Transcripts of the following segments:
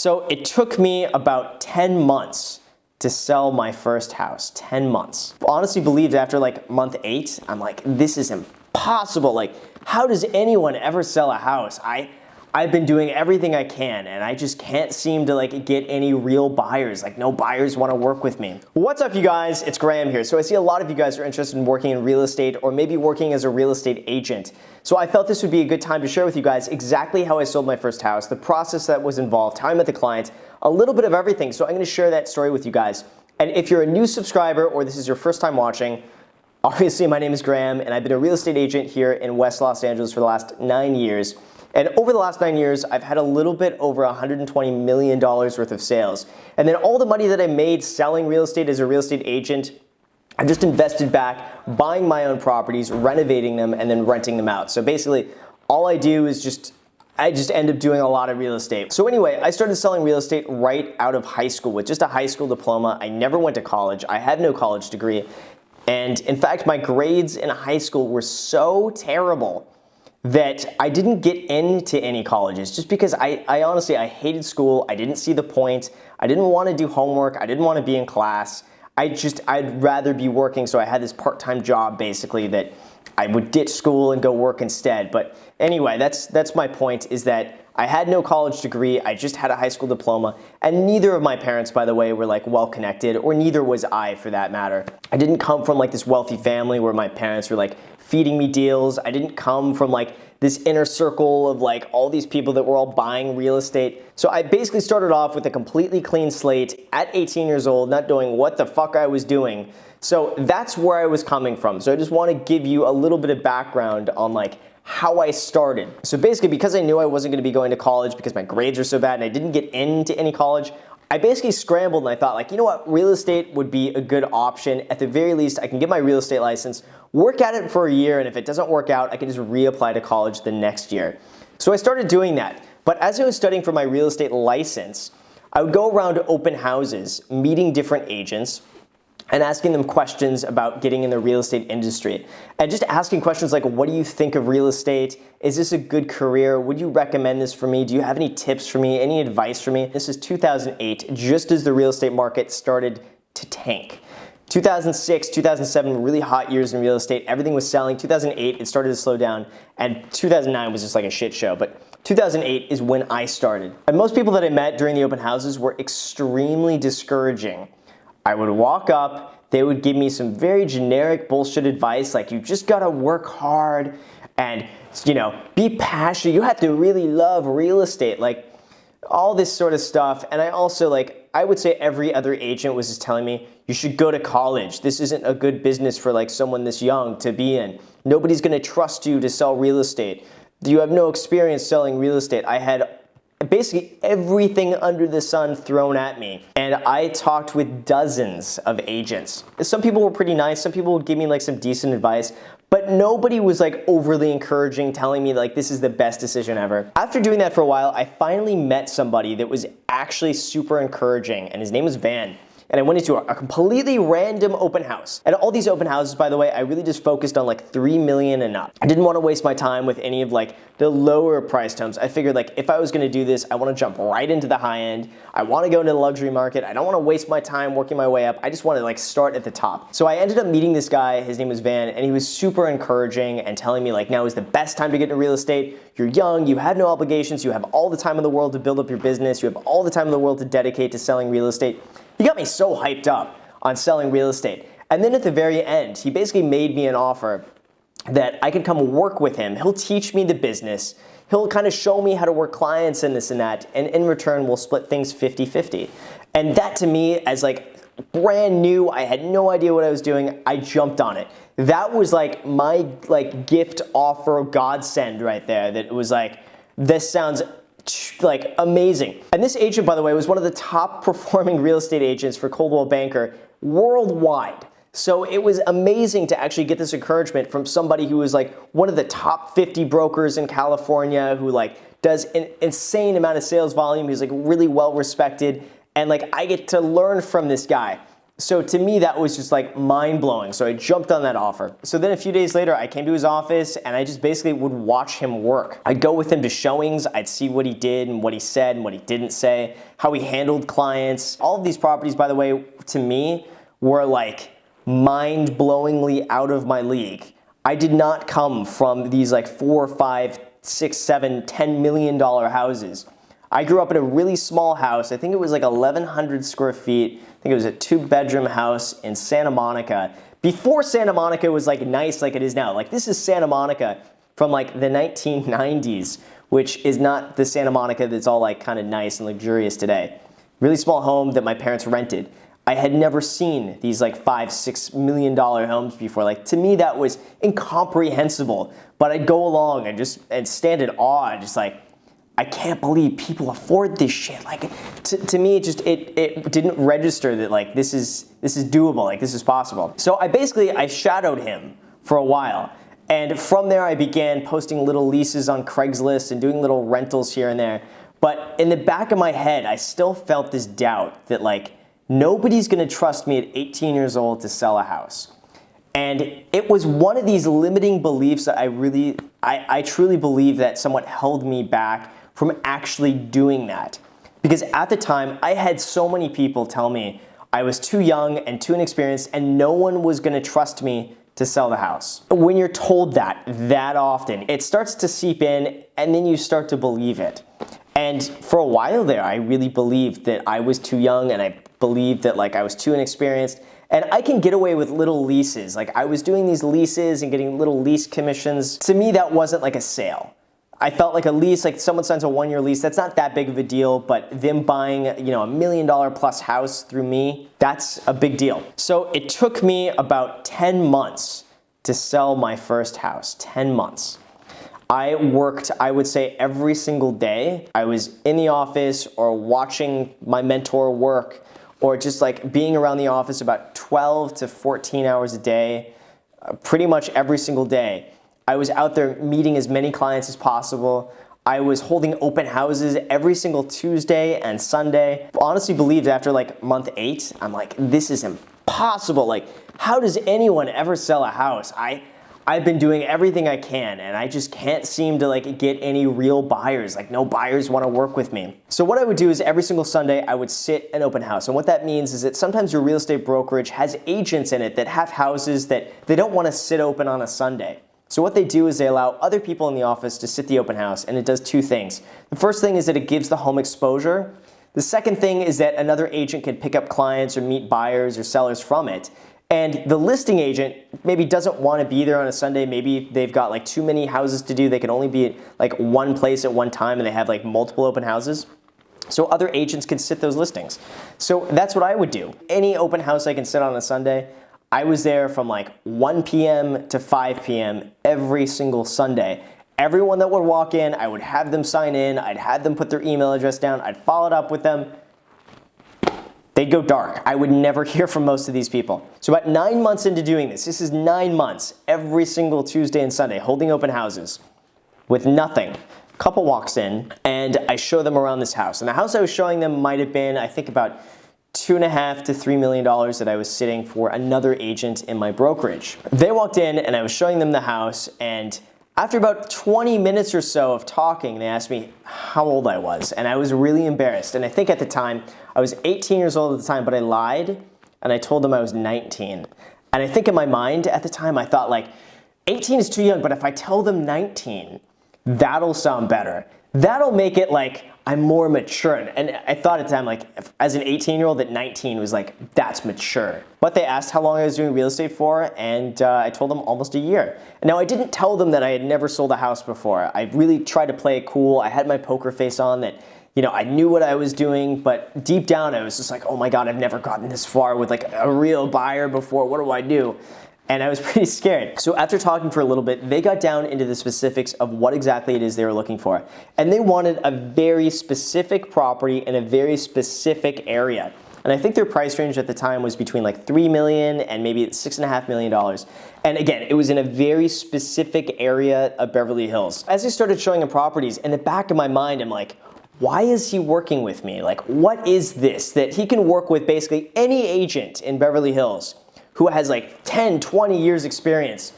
So it took me about 10 months to sell my first house. 10 months. Honestly believed after like month 8, I'm like, this is impossible. Like, how does anyone ever sell a house? I've been doing everything I can and I just can't seem to like get any real buyers. Like no buyers want to work with me. What's up you guys? It's Graham here. So I see a lot of you guys are interested in working in real estate or maybe working as a real estate agent. So I felt this would be a good time to share with you guys exactly how I sold my first house, the process that was involved, how I met the client, a little bit of everything. So I'm going to share that story with you guys. And if you're a new subscriber or this is your first time watching, obviously my name is Graham and I've been a real estate agent here in West Los Angeles for the last 9 years. And over the last 9 years, I've had a little bit over $120 million worth of sales. And then all the money that I made selling real estate as a real estate agent, I just invested back buying my own properties, renovating them, and then renting them out. So basically, all I do is I just end up doing a lot of real estate. So anyway, I started selling real estate right out of high school with just a high school diploma. I never went to college. I had no college degree. And in fact, my grades in high school were so terrible that I didn't get into any colleges just because I honestly hated school. I didn't see the point. I didn't want to do homework. I didn't want to be in class. I'd rather be working, so I had this part-time job basically that I would ditch school and go work instead. But anyway, that's my point, is that I had no college degree. I just had a high school diploma, and neither of my parents, by the way, were like well connected, or neither was I for that matter. I didn't come from like this wealthy family where my parents were like feeding me deals. I didn't come from like this inner circle of like all these people that were all buying real estate. So I basically started off with a completely clean slate at 18 years old, not knowing what the fuck I was doing. So that's where I was coming from. So I just want to give you a little bit of background on like how I started. So basically, because I knew I wasn't going to be going to college because my grades were so bad and I didn't get into any college, I basically scrambled and I thought like, you know what, real estate would be a good option. At the very least, I can get my real estate license, work at it for a year, and if it doesn't work out, I can just reapply to college the next year. So I started doing that. But as I was studying for my real estate license, I would go around to open houses, meeting different agents, and asking them questions about getting in the real estate industry. And just asking questions like, what do you think of real estate? Is this a good career? Would you recommend this for me? Do you have any tips for me? Any advice for me? This is 2008, just as the real estate market started to tank. 2006, 2007 were really hot years in real estate. Everything was selling. 2008, it started to slow down. And 2009 was just like a shit show. But 2008 is when I started. And most people that I met during the open houses were extremely discouraging. I would walk up, they would give me some very generic bullshit advice like you just gotta work hard and, you know, be passionate. You have to really love real estate, like all this sort of stuff. And I also I would say every other agent was just telling me you should go to college. This isn't a good business for like someone this young to be in. Nobody's gonna trust you to sell real estate. You have no experience selling real estate. I had basically everything under the sun thrown at me. And I talked with dozens of agents. Some people were pretty nice. Some people would give me like some decent advice, but nobody was like overly encouraging, telling me like this is the best decision ever. After doing that for a while, I finally met somebody that was actually super encouraging, and his name was Van. And I went into a completely random open house. And all these open houses, by the way, I really just focused on like 3 million and up. I didn't want to waste my time with any of like the lower priced homes. I figured like if I was going to do this, I want to jump right into the high end. I want to go into the luxury market. I don't want to waste my time working my way up. I just want to like start at the top. So I ended up meeting this guy, his name was Van, and he was super encouraging and telling me like now is the best time to get into real estate. You're young, you have no obligations, you have all the time in the world to build up your business, you have all the time in the world to dedicate to selling real estate. He got me so hyped up on selling real estate. And then at the very end, he basically made me an offer that I could come work with him. He'll teach me the business. He'll kind of show me how to work clients and this and that. And in return, we'll split things 50-50. And that to me, as like brand new, I had no idea what I was doing. I jumped on it. That was like my like gift offer godsend right there. That was like, this sounds like amazing. And this agent, by the way, was one of the top performing real estate agents for Coldwell Banker worldwide. So it was amazing to actually get this encouragement from somebody who was like one of the top 50 brokers in California, who like does an insane amount of sales volume. He's like really well respected. And like I get to learn from this guy. So to me, that was just like mind blowing. So I jumped on that offer. So then a few days later, I came to his office and I just basically would watch him work. I'd go with him to showings. I'd see what he did and what he said and what he didn't say, how he handled clients. All of these properties, by the way, to me, were like mind-blowingly out of my league. I did not come from these like 4, 5, 6, 7, $10 million houses. I grew up in a really small house. I think it was like 1,100 square feet. I think it was a 2-bedroom house in Santa Monica. Before Santa Monica was like nice like it is now. Like this is Santa Monica from like the 1990s, which is not the Santa Monica that's all like kind of nice and luxurious today. Really small home that my parents rented. I had never seen these like $5, $6 million homes before. Like to me, that was incomprehensible. But I'd go along and stand in awe, just like, I can't believe people afford this shit. Like to me, it didn't register that like this is doable, like this is possible. So I shadowed him for a while. And from there, I began posting little leases on Craigslist and doing little rentals here and there. But in the back of my head, I still felt this doubt that like, nobody's gonna trust me at 18 years old to sell a house. And it was one of these limiting beliefs that I truly believe that somewhat held me back from actually doing that. Because at the time, I had so many people tell me I was too young and too inexperienced and no one was gonna trust me to sell the house. When you're told that often, it starts to seep in and then you start to believe it. And for a while there, I really believed that I was too young and I believed that like I was too inexperienced. And I can get away with little leases. Like I was doing these leases and getting little lease commissions. To me, that wasn't like a sale. I felt like a lease, like someone signs a 1-year lease, that's not that big of a deal, but them buying, $1 million plus house through me, that's a big deal. So it took me about 10 months to sell my first house, 10 months. I worked, I would say, every single day. I was in the office or watching my mentor work or just like being around the office about 12 to 14 hours a day, pretty much every single day. I was out there meeting as many clients as possible. I was holding open houses every single Tuesday and Sunday. Honestly believed after like month 8, I'm like, this is impossible. Like, how does anyone ever sell a house? I've been doing everything I can and I just can't seem to like get any real buyers. Like no buyers want to work with me. So what I would do is every single Sunday I would sit an open house. And what that means is that sometimes your real estate brokerage has agents in it that have houses that they don't want to sit open on a Sunday. So what they do is they allow other people in the office to sit the open house, and it does 2 things. The first thing is that it gives the home exposure. The second thing is that another agent can pick up clients or meet buyers or sellers from it. And the listing agent maybe doesn't want to be there on a Sunday. Maybe they've got like too many houses to do. They can only be at like one place at one time and they have like multiple open houses. So other agents can sit those listings. So that's what I would do. Any open house I can sit on a Sunday, I was there from like 1 p.m. to 5 p.m. every single Sunday. Everyone that would walk in, I would have them sign in. I'd have them put their email address down. I'd follow it up with them. They'd go dark. I would never hear from most of these people. So about 9 months into doing this is 9 months, every single Tuesday and Sunday, holding open houses with nothing. Couple walks in and I show them around this house. And the house I was showing them might have been, I think, about $2.5 to $3 million that I was sitting for another agent in my brokerage. They walked in and I was showing them the house, and after about 20 minutes or so of talking, they asked me how old I was, and I was really embarrassed. And I think at the time, I was 18 years old at the time, but I lied and I told them I was 19. And I think in my mind at the time, I thought like, 18 is too young, but if I tell them 19, that'll sound better. That'll make it like I'm more mature. And I thought at the time, like, as an 18-year-old, that 19 was like, that's mature. But they asked how long I was doing real estate for, and I told them almost a year. Now, I didn't tell them that I had never sold a house before. I really tried to play it cool. I had my poker face on that, I knew what I was doing, but deep down, I was just like, oh my God, I've never gotten this far with like a real buyer before. What do I do? And I was pretty scared. So after talking for a little bit, they got down into the specifics of what exactly it is they were looking for. And they wanted a very specific property in a very specific area. And I think their price range at the time was between like $3 million and maybe $6.5 million. And again, it was in a very specific area of Beverly Hills. As I started showing them properties, in the back of my mind, I'm like, why is he working with me? Like, what is this that he can work with basically any agent in Beverly Hills who has like 10, 20 years experience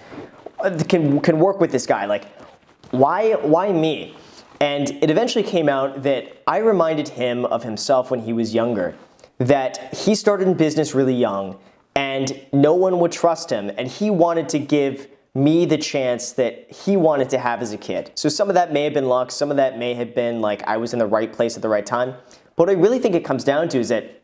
can work with this guy? Like, why me? And it eventually came out that I reminded him of himself when he was younger, that he started in business really young and no one would trust him, and he wanted to give me the chance that he wanted to have as a kid. So some of that may have been luck, some of that may have been like I was in the right place at the right time. But what I really think it comes down to is that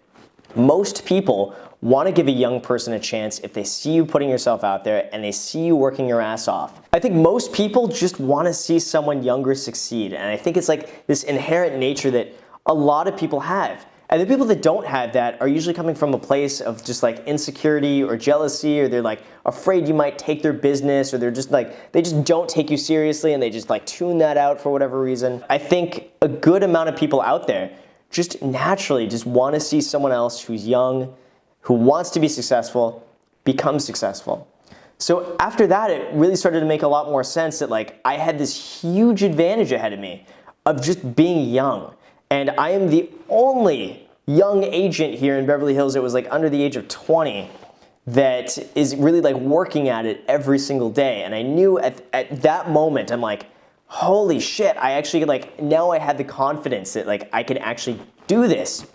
most people want to give a young person a chance if they see you putting yourself out there and they see you working your ass off. I think most people just want to see someone younger succeed, and I think it's like this inherent nature that a lot of people have. And the people that don't have that are usually coming from a place of just like insecurity or jealousy, or they're like afraid you might take their business, or they're just like, they just don't take you seriously and they just like tune that out for whatever reason. I think a good amount of people out there just naturally just want to see someone else who's young, who wants to be successful, become successful. So after that, it really started to make a lot more sense that like I had this huge advantage ahead of me of just being young. And I am the only young agent here in Beverly Hills that was like under the age of 20 that is really like working at it every single day. And I knew at that moment, I'm like, holy shit, I actually like, now I had the confidence that like I could actually do this.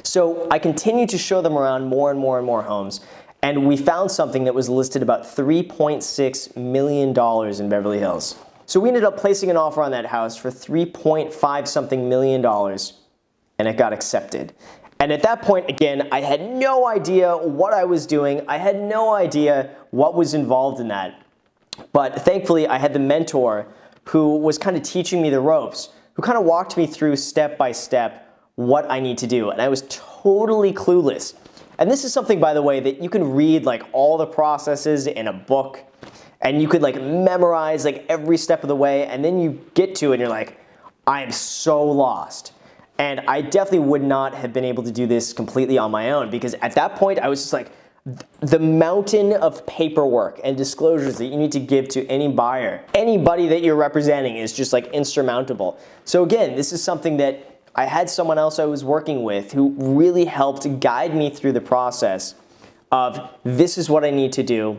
So I continued to show them around more and more and more homes. And we found something that was listed about $3.6 million in Beverly Hills. So we ended up placing an offer on that house for $3.5 something million, and it got accepted. And at that point, again, I had no idea what I was doing. I had no idea what was involved in that. But thankfully, I had the mentor who was kind of teaching me the ropes, who kind of walked me through step by step what I need to do. And I was totally clueless. And this is something, by the way, that you can read like all the processes in a book, and you could like memorize like every step of the way, and then you get to it and you're like, I am so lost. And I definitely would not have been able to do this completely on my own, because at that point I was just like, the mountain of paperwork and disclosures that you need to give to any buyer, anybody that you're representing, is just like insurmountable. So again, this is something that I had someone else I was working with who really helped guide me through the process of, this is what I need to do.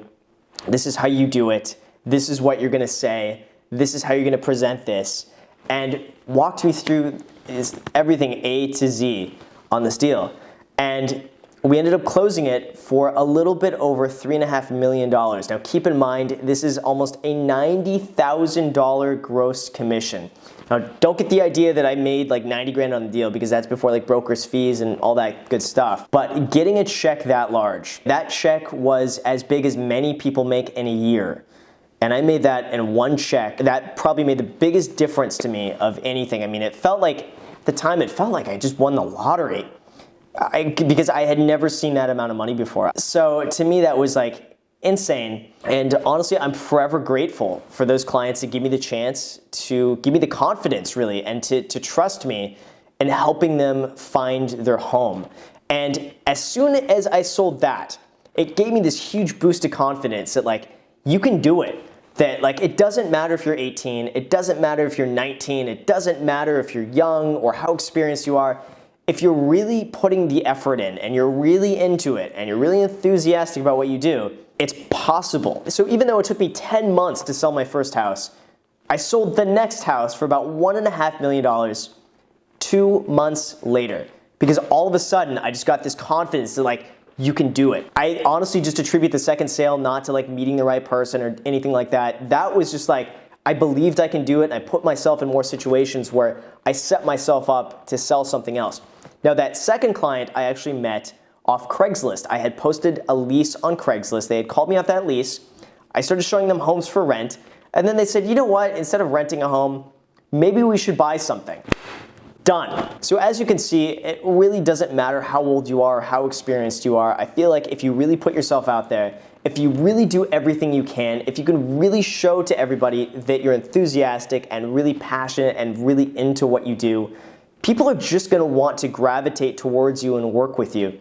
This is how you do it. This is what you're going to say. This is how you're going to present this. And walked me through everything A to Z on this deal. And we ended up closing it for a little bit over $3.5 million. Now keep in mind, this is almost a $90,000 gross commission. Now don't get the idea that I made like 90 grand on the deal, because that's before like broker's fees and all that good stuff. But getting a check that large, that check was as big as many people make in a year. And I made that in one check. That probably made the biggest difference to me of anything. I mean, it felt like, at the time, it felt like I just won the lottery. Because I had never seen that amount of money before. So to me, that was like insane. And honestly, I'm forever grateful for those clients that give me the chance to give me the confidence, really, and to trust me in helping them find their home. And as soon as I sold that, it gave me this huge boost of confidence that like, you can do it. That like, it doesn't matter if you're 18, it doesn't matter if you're 19, it doesn't matter if you're young or how experienced you are. If you're really putting the effort in and you're really into it and you're really enthusiastic about what you do, it's possible. So even though it took me 10 months to sell my first house, I sold the next house for about $1.5 million 2 months later. Because all of a sudden, I just got this confidence that like, you can do it. I honestly just attribute the second sale not to like meeting the right person or anything like that. That was just like, I believed I can do it, and I put myself in more situations where I set myself up to sell something else. Now that second client I actually met off Craigslist. I had posted a lease on Craigslist. They had called me off that lease. I started showing them homes for rent, and then they said, you know what, instead of renting a home, maybe we should buy something. Done. So as you can see, it really doesn't matter how old you are, how experienced you are. I feel like if you really put yourself out there, if you really do everything you can, if you can really show to everybody that you're enthusiastic and really passionate and really into what you do, people are just going to want to gravitate towards you and work with you.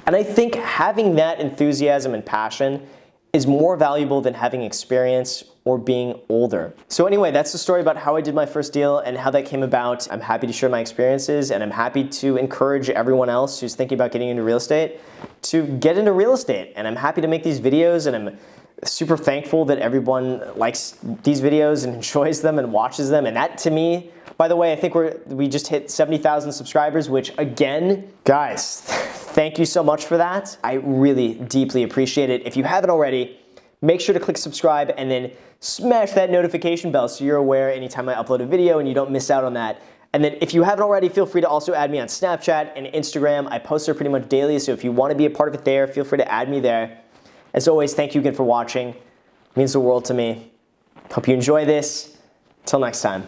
And I think having that enthusiasm and passion is more valuable than having experience or being older. So anyway, that's the story about how I did my first deal and how that came about. I'm happy to share my experiences, and I'm happy to encourage everyone else who's thinking about getting into real estate to get into real estate. And I'm happy to make these videos, and I'm super thankful that everyone likes these videos and enjoys them and watches them. And that, to me, by the way, I think we just hit 70,000 subscribers, which again, guys, thank you so much for that. I really deeply appreciate it. If you haven't already, make sure to click subscribe and then smash that notification bell so you're aware anytime I upload a video and you don't miss out on that. And then if you haven't already, feel free to also add me on Snapchat and Instagram. I post there pretty much daily, so if you want to be a part of it there, feel free to add me there. As always, thank you again for watching. It means the world to me. Hope you enjoy this. Till next time.